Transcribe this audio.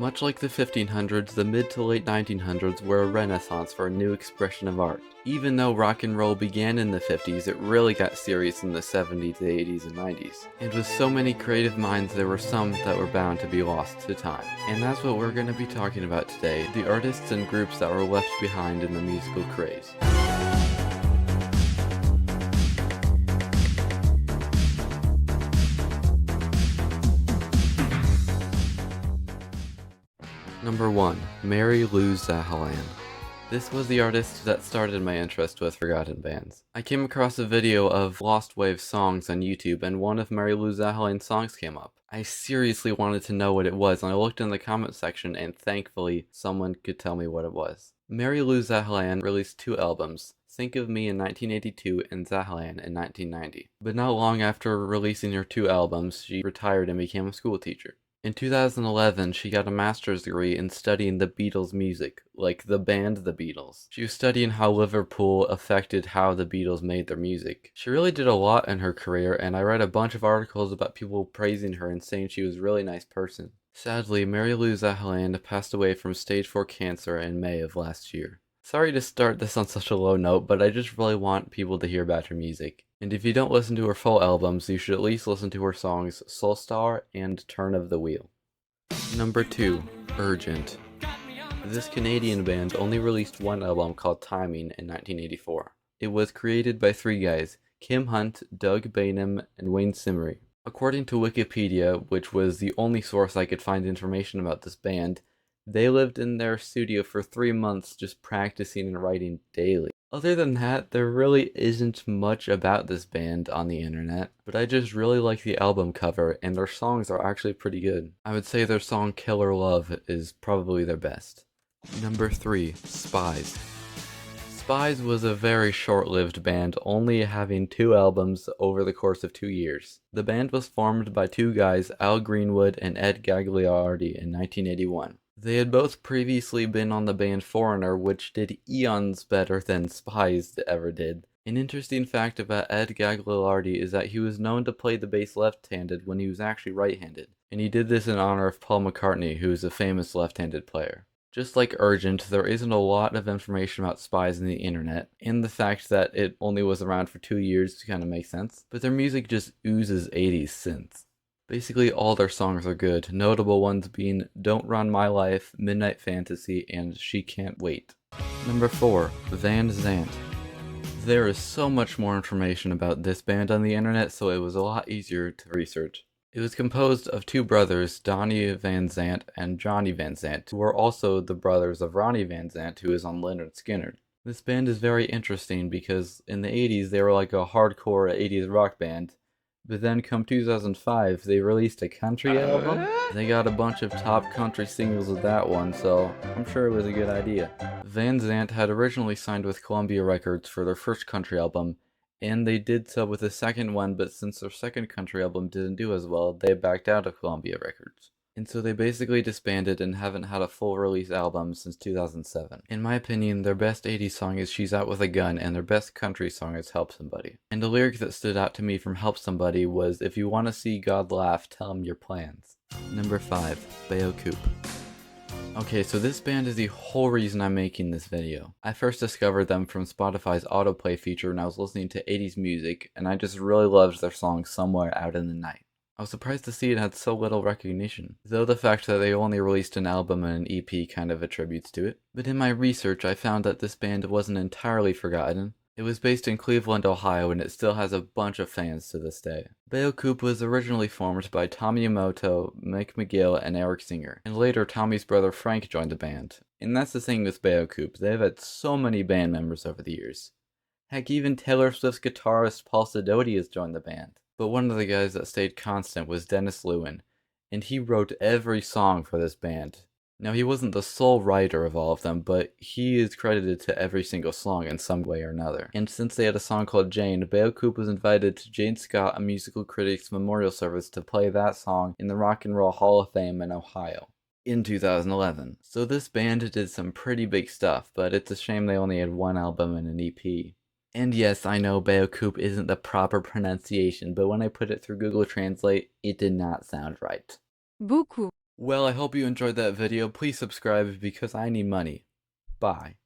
Much like the 1500s, the mid to late 1900s were a renaissance for a new expression of art. Even though rock and roll began in the 50s, it really got serious in the 70s, 80s, and 90s. And with so many creative minds, there were some that were bound to be lost to time. And that's what we're going to be talking about today, the artists and groups that were left behind in the musical craze. Number 1. Mary Lou Zahalan. This was the artist that started my interest with forgotten bands. I came across a video of Lost Wave songs on YouTube and one of Mary Lou Zahalan's songs came up. I seriously wanted to know what it was and I looked in the comment section and thankfully someone could tell me what it was. Mary Lou Zahalan released 2 albums, Think of Me in 1982 and Zahalan in 1990. But not long after releasing her 2 albums, she retired and became a school teacher. In 2011, she got a master's degree in studying the Beatles' music, like the band The Beatles. She was studying how Liverpool affected how the Beatles made their music. She really did a lot in her career, and I read a bunch of articles about people praising her and saying she was a really nice person. Sadly, Mary Lou Zahalan passed away from stage 4 cancer in May of last year. Sorry to start this on such a low note, but I just really want people to hear about her music. And if you don't listen to her full albums, you should at least listen to her songs Soul Star and Turn of the Wheel. Number 2. Urgent. This Canadian band only released one album called Timing in 1984. It was created by 3 guys, Kim Hunt, Doug Bainham, and Wayne Simmery. According to Wikipedia, which was the only source I could find information about this band, they lived in their studio for 3 months just practicing and writing daily. Other than that, there really isn't much about this band on the internet, but I just really like the album cover and their songs are actually pretty good. I would say their song Killer Love is probably their best. Number 3. Spies. Spies was a very short-lived band, only having 2 albums over the course of 2 years. The band was formed by 2 guys, Al Greenwood and Ed Gagliardi, in 1981. They had both previously been on the band Foreigner, which did eons better than Spies ever did. An interesting fact about Ed Gagliardi is that he was known to play the bass left-handed when he was actually right-handed, and he did this in honor of Paul McCartney, who is a famous left-handed player. Just like Urgent, there isn't a lot of information about Spies on the internet, and the fact that it only was around for 2 years kind of makes sense, but their music just oozes 80s synths. Basically all their songs are good, notable ones being Don't Run My Life, Midnight Fantasy, and She Can't Wait. Number 4. Van Zandt. There is so much more information about this band on the internet, so it was a lot easier to research. It was composed of 2 brothers, Donnie Van Zandt and Johnny Van Zandt, who are also the brothers of Ronnie Van Zandt, who is on Lynyrd Skynyrd. This band is very interesting because in the 80s they were like a hardcore 80s rock band, but then come 2005 they released a country album. They got a bunch of top country singles with that one, so I'm sure it was a good idea. Van Zandt had originally signed with Columbia Records for their first country album, and they did so with the second one, but since their second country album didn't do as well, they backed out of Columbia Records. And so they basically disbanded and haven't had a full release album since 2007. In my opinion, their best 80s song is She's Out With a Gun, and their best country song is Help Somebody. And the lyric that stood out to me from Help Somebody was, if you want to see God laugh, tell him your plans. Number 5. Beocoup. Okay, so this band is the whole reason I'm making this video. I first discovered them from Spotify's autoplay feature when I was listening to 80s music, and I just really loved their song Somewhere Out in the Night. I was surprised to see it had so little recognition, though the fact that they only released an album and an EP kind of attributes to it. But in my research I found that this band wasn't entirely forgotten. It was based in Cleveland, Ohio, and it still has a bunch of fans to this day. Beocoup was originally formed by Tommy Yamamoto, Mick McGill, and Eric Singer, and later Tommy's brother Frank joined the band. And that's the thing with Beocoup, they've had so many band members over the years. Heck, even Taylor Swift's guitarist Paul Sidoti has joined the band. But one of the guys that stayed constant was Dennis Lewin, and he wrote every song for this band. Now, he wasn't the sole writer of all of them, but he is credited to every single song in some way or another. And since they had a song called Jane, Beocoup was invited to Jane Scott, a musical critics memorial service, to play that song in the Rock and Roll Hall of Fame in Ohio in 2011. So this band did some pretty big stuff, but it's a shame they only had one album and an EP. And yes, I know Beocoup isn't the proper pronunciation, but when I put it through Google Translate, it did not sound right. Beaucoup. Well, I hope you enjoyed that video. Please subscribe because I need money. Bye.